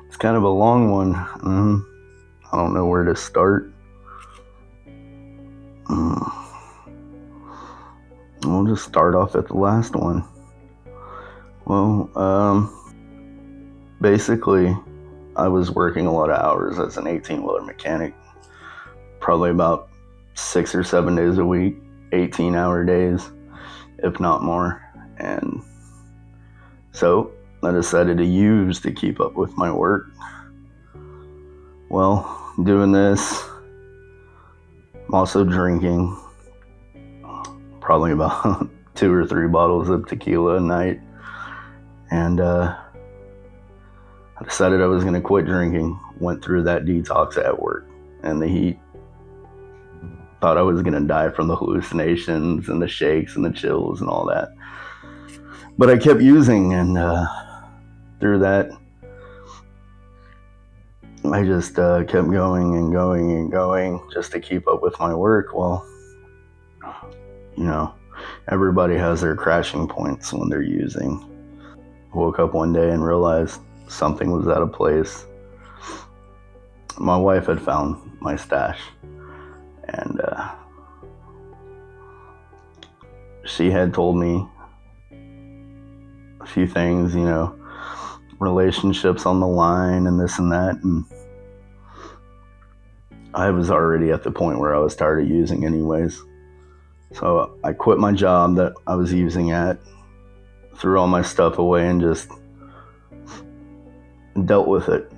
It's kind of a long one. I don't know where to start. We'll just start off at the last one. Well, basically, I was working a lot of hours as an 18-wheeler mechanic, probably about 6 or 7 days a week, 18-hour days, if not more. And so I decided to use to keep up with my work. Well, doing this, I'm also drinking probably about 2 or 3 bottles of tequila a night. And I decided I was going to quit drinking. Went through that detox at work and the heat. Thought I was going to die from the hallucinations and the shakes and the chills and all that. But I kept using, and through that, I just kept going and going and going just to keep up with my work. Well, everybody has their crashing points when they're using. Woke up one day and realized something was out of place. My wife had found my stash, and she had told me a few things, relationships on the line and this and that, and I was already at the point where I was tired of using anyways. So I quit my job that I was using at, threw all my stuff away, and just dealt with it.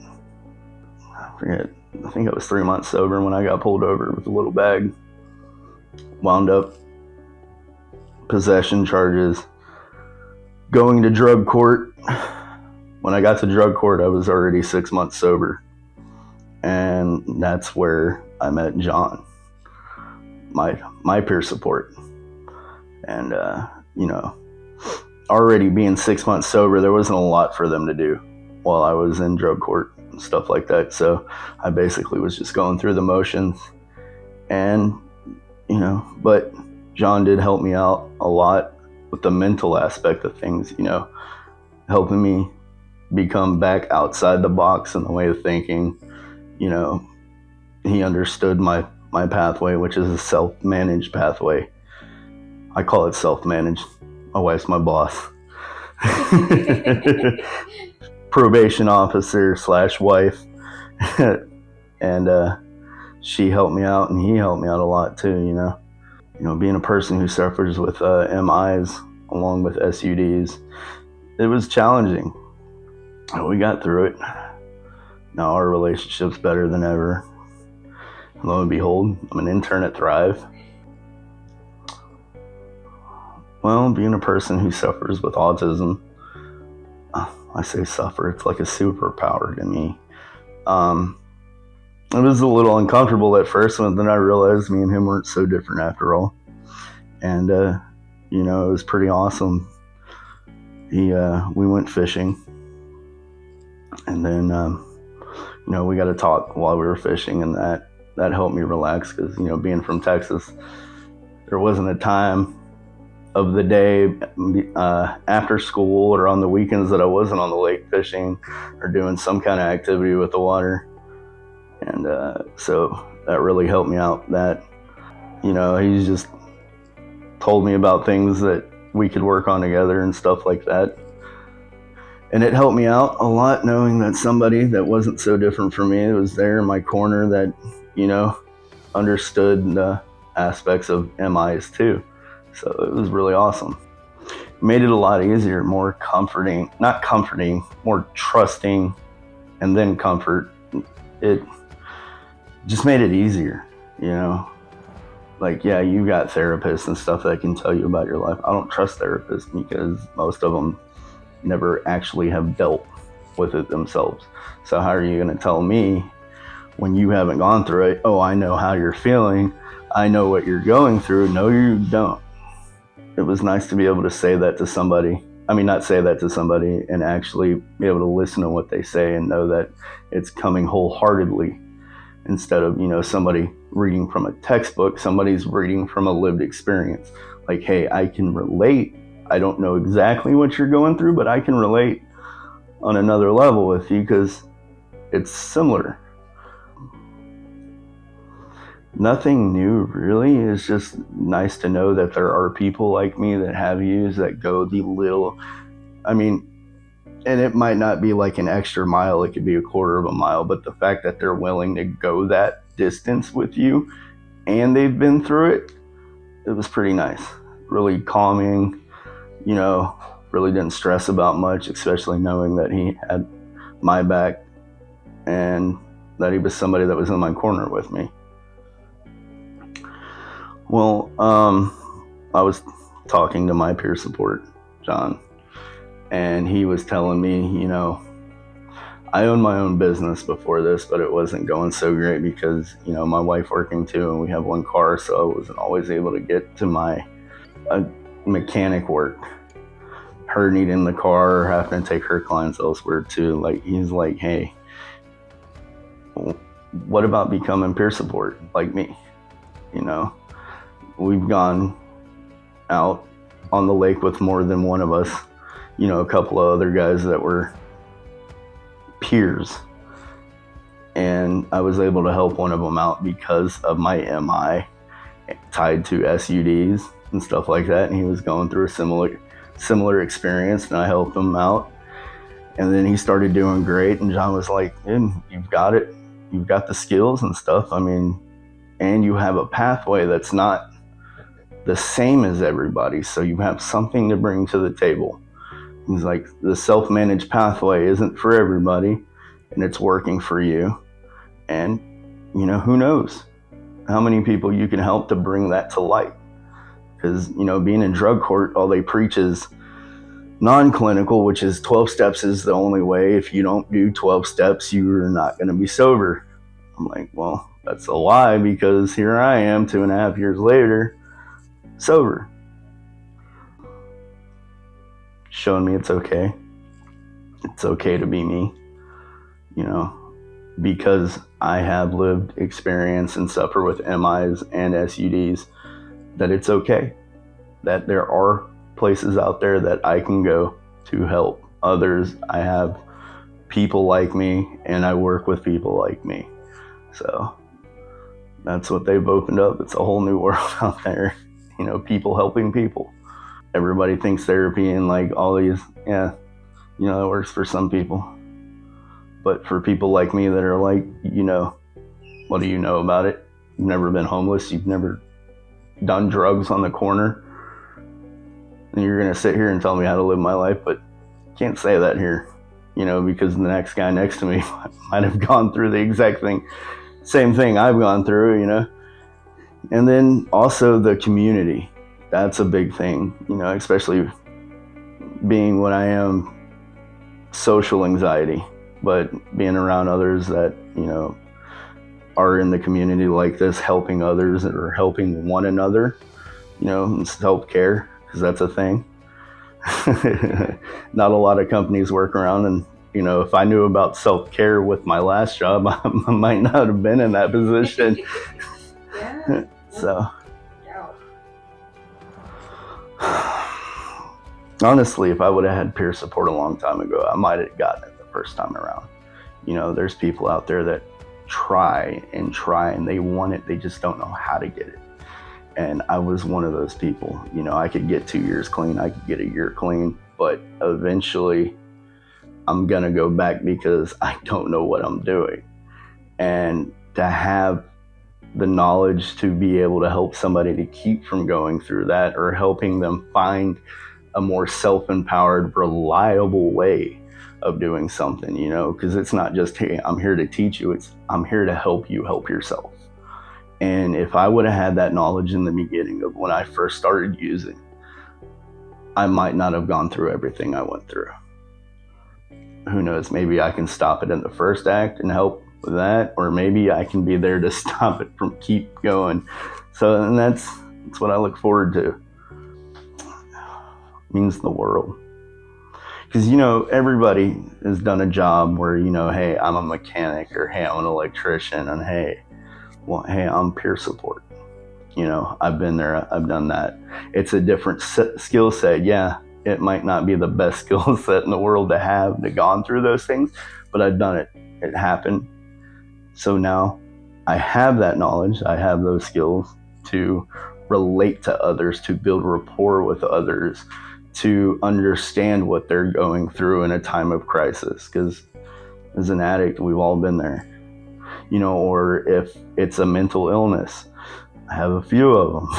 I think I was 3 months sober when I got pulled over with a little bag. Wound up possession charges, going to drug court. When I got to drug court, I was already 6 months sober. And that's where I met John, my peer support. And, already being 6 months sober, there wasn't a lot for them to do while I was in drug court and stuff like that. So I basically was just going through the motions. And, but John did help me out a lot with the mental aspect of things, helping me become back outside the box in the way of thinking. He understood my pathway, which is a self-managed pathway. I call it self-managed. My wife's my boss. Probation officer / wife. And she helped me out, and he helped me out a lot too, being a person who suffers with MIs along with SUDs, it was challenging. We got through it. Now our relationship's better than ever. Lo and behold, I'm an intern at Thrive. Well, being a person who suffers with autism, I say suffer, it's like a superpower to me. It was a little uncomfortable at first, but then I realized me and him weren't so different after all. And, it was pretty awesome. We went fishing, and then, we got to talk while we were fishing, and that helped me relax because, being from Texas, there wasn't a time of the day after school or on the weekends that I wasn't on the lake fishing or doing some kind of activity with the water. And so that really helped me out. That, he's just told me about things that we could work on together and stuff like that. And it helped me out a lot knowing that somebody that wasn't so different from me was there in my corner that, understood the aspects of MIs too. So it was really awesome. It made it a lot easier, more comforting, not comforting, more trusting, and then comfort. It just made it easier, Like, yeah, you got therapists and stuff that can tell you about your life. I don't trust therapists because most of them never actually have dealt with it themselves. So how are you going to tell me when you haven't gone through it? Oh, I know how you're feeling. I know what you're going through. No, you don't. It was nice to be able to say that to somebody. I mean, not say that to somebody and actually be able to listen to what they say and know that it's coming wholeheartedly instead of, somebody reading from a textbook. Somebody's reading from a lived experience. Like, hey, I can relate. I don't know exactly what you're going through, but I can relate. on another level with you because it's similar. Nothing new really. It's just nice to know that there are people like me that have used that go the little, I mean, and it might not be like an extra mile, it could be a quarter of a mile, but the fact that they're willing to go that distance with you and they've been through it, it was pretty nice. Really calming, really didn't stress about much, especially knowing that he had my back and that he was somebody that was in my corner with me. Well, I was talking to my peer support, John, and he was telling me, I owned my own business before this, but it wasn't going so great because, my wife working too, and we have one car, so I wasn't always able to get to my mechanic work. Her needing the car, having to take her clients elsewhere too. He's like, hey, what about becoming peer support like me? We've gone out on the lake with more than one of us, a couple of other guys that were peers. And I was able to help one of them out because of my MI tied to SUDs and stuff like that. And he was going through a similar experience, and I helped him out. And then he started doing great. And John was like, dude, you've got it. You've got the skills and stuff. And you have a pathway that's not the same as everybody. So you have something to bring to the table. He's like, the self-managed pathway isn't for everybody, and it's working for you. And, who knows how many people you can help to bring that to light. Because, being in drug court, all they preach is non-clinical, which is 12 steps is the only way. If you don't do 12 steps, you're not going to be sober. I'm like, well, that's a lie, because here I am 2.5 years later, sober. Showing me it's okay. It's okay to be me, because I have lived experience and suffer with MIs and SUDs, that it's okay, that there are places out there that I can go to help others. I have people like me, and I work with people like me. So that's what they've opened up. It's a whole new world out there, people helping people. Everybody thinks therapy and all these, it works for some people. But for people like me that are like, what do you know about it? You've never been homeless. You've never done drugs on the corner. And you're going to sit here and tell me how to live my life, but can't say that here, because the next guy next to me might have gone through the exact same thing I've gone through, And then also the community. That's a big thing, especially being what I am, social anxiety, but being around others that, are in the community like this, helping others or helping one another, self-care, because that's a thing. Not a lot of companies work around, and, if I knew about self-care with my last job, I might not have been in that position. Yeah. So. Honestly, if I would have had peer support a long time ago, I might have gotten it the first time around. There's people out there that try and they want it, they just don't know how to get it. And I was one of those people. I could get 2 years clean, I could get a year clean, but eventually I'm gonna go back because I don't know what I'm doing. And to have the knowledge to be able to help somebody to keep from going through that, or helping them find a more self-empowered, reliable way of doing something, because it's not just, hey, I'm here to teach you, it's I'm here to help you help yourself. And if I would have had that knowledge in the beginning of when I first started using, I might not have gone through everything I went through. Who knows, maybe I can stop it in the first act and help with that, or maybe I can be there to stop it from keep going. So, and that's what I look forward to. It means the world. Because, everybody has done a job where, hey, I'm a mechanic, or hey, I'm an electrician, and hey, I'm peer support. I've been there, I've done that. It's a different skill set, yeah, It might not be the best skill set in the world to have to gone through those things, but I've done it. It happened. So now I have that knowledge. I have those skills to relate to others, to build rapport with others, to understand what they're going through in a time of crisis. Because as an addict, we've all been there, or if it's a mental illness, I have a few of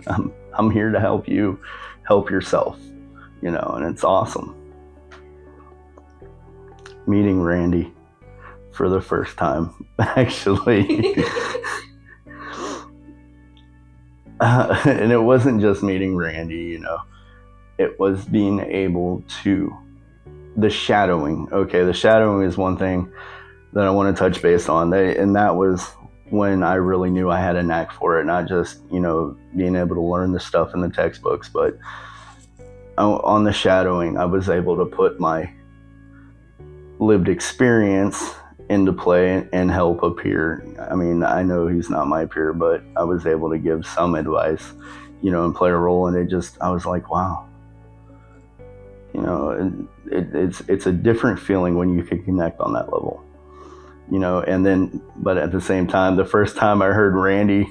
them. I'm here to help you help yourself, and it's awesome. Meeting Randy for the first time, actually. And it wasn't just meeting Randy, it was being able to, the shadowing. Okay, the shadowing is one thing that I want to touch base on. And that was when I really knew I had a knack for it, not just, being able to learn the stuff in the textbooks, but on the shadowing, I was able to put my lived experience into play and help a peer. I mean, I know he's not my peer, but I was able to give some advice, and play a role. And I was like, wow, it's a different feeling when you can connect on that level, and then, but at the same time, the first time I heard Randy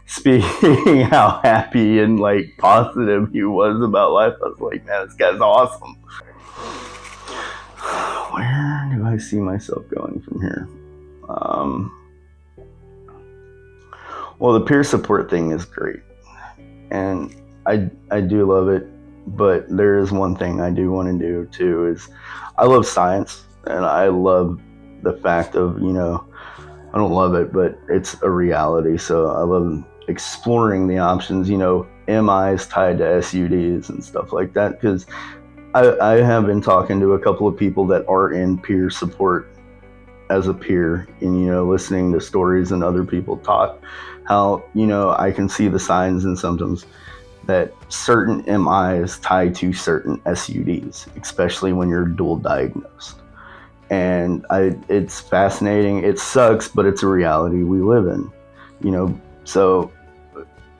speaking how happy and like positive he was about life, I was like, man, this guy's awesome. Where do I see myself going from here? Well, the peer support thing is great, and I do love it, but there is one thing I do want to do too, is I love science, and I love the fact of, I don't love it, but it's a reality. So I love exploring the options, MIs tied to SUDs and stuff like that, because I have been talking to a couple of people that are in peer support as a peer, and, listening to stories and other people talk, how, I can see the signs and symptoms that certain MIs tie to certain SUDs, especially when you're dual diagnosed. And it's fascinating. It sucks, but it's a reality we live in, so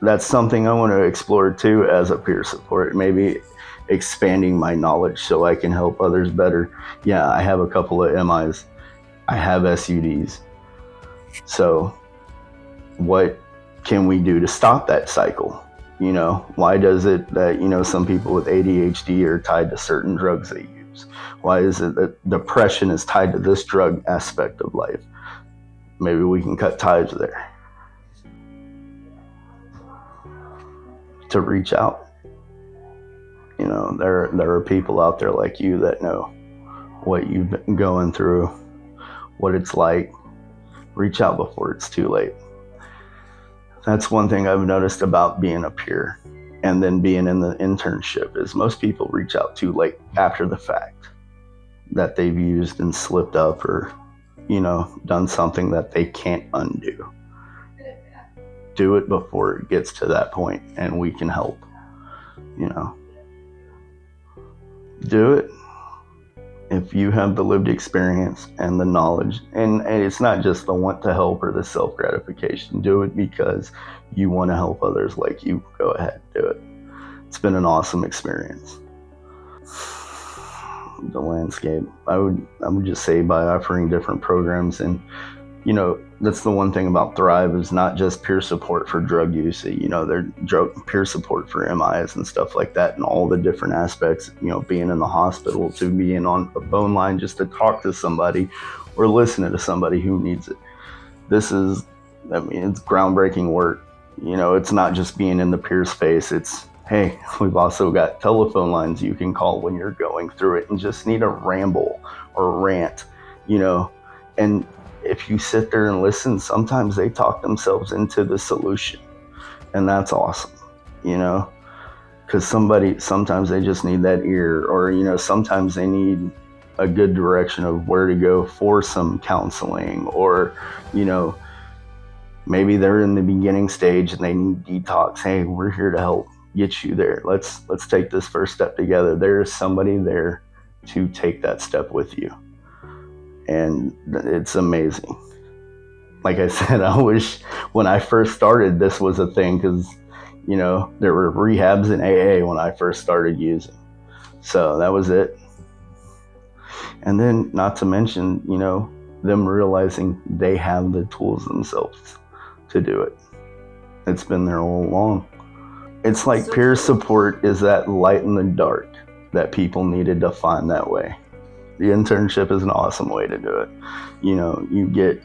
that's something I want to explore too as a peer support, maybe expanding my knowledge so I can help others better. Yeah, I have a couple of MIs. I have SUDs. So what can we do to stop that cycle? Why does it that, some people with ADHD are tied to certain drugs they use? Why is it that depression is tied to this drug aspect of life? Maybe we can cut ties there. To reach out. There are people out there like you that know what you've been going through, what it's like. Reach out before it's too late. That's one thing I've noticed about being a peer and then being in the internship, is most people reach out too late after the fact that they've used and slipped up, or, done something that they can't undo. Do it before it gets to that point, and we can help. Do it if you have the lived experience and the knowledge, and it's not just the want to help or the self-gratification. Do it because you want to help others like you. Go ahead, do it. It's been an awesome experience. The landscape, I would just say, by offering different programs, and that's the one thing about Thrive, is not just peer support for drug use. They're peer support for MIs and stuff like that, and all the different aspects, being in the hospital to being on a phone line just to talk to somebody or listen to somebody who needs it. It's groundbreaking work. It's not just being in the peer's face. It's, hey, we've also got telephone lines you can call when you're going through it and just need a ramble or rant, and if you sit there and listen, sometimes they talk themselves into the solution, and that's awesome, because sometimes they just need that ear, or, sometimes they need a good direction of where to go for some counseling, or, maybe they're in the beginning stage and they need detox. Hey, we're here to help get you there. Let's take this first step together. There's somebody there to take that step with you. And it's amazing. Like I said, I wish when I first started this was a thing, because, there were rehabs in AA when I first started using. So that was it. And then not to mention, them realizing they have the tools themselves to do it. It's been there all along. It's like So peer true. support is that light in the dark that people needed to find that way. The internship is an awesome way to do it. You get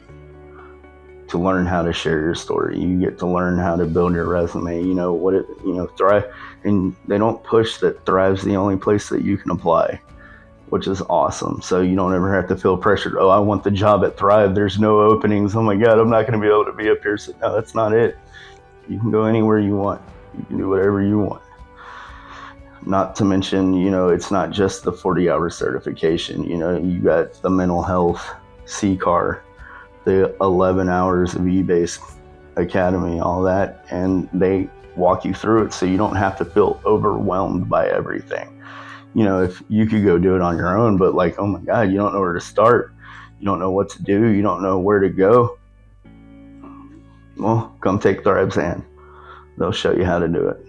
to learn how to share your story. You get to learn how to build your resume. Thrive. And they don't push that Thrive's the only place that you can apply, which is awesome. So you don't ever have to feel pressured. Oh, I want the job at Thrive. There's no openings. Oh my God, I'm not going to be able to be up here. So, no, that's not it. You can go anywhere you want. You can do whatever you want. Not to mention, it's not just the 40-hour certification. You got the mental health, CCAR, the 11 hours of eBased Academy, all that, and they walk you through it so you don't have to feel overwhelmed by everything. If you could go do it on your own, but like, oh my God, you don't know where to start. You don't know what to do. You don't know where to go. Well, come take Thrive's hand. They'll show you how to do it.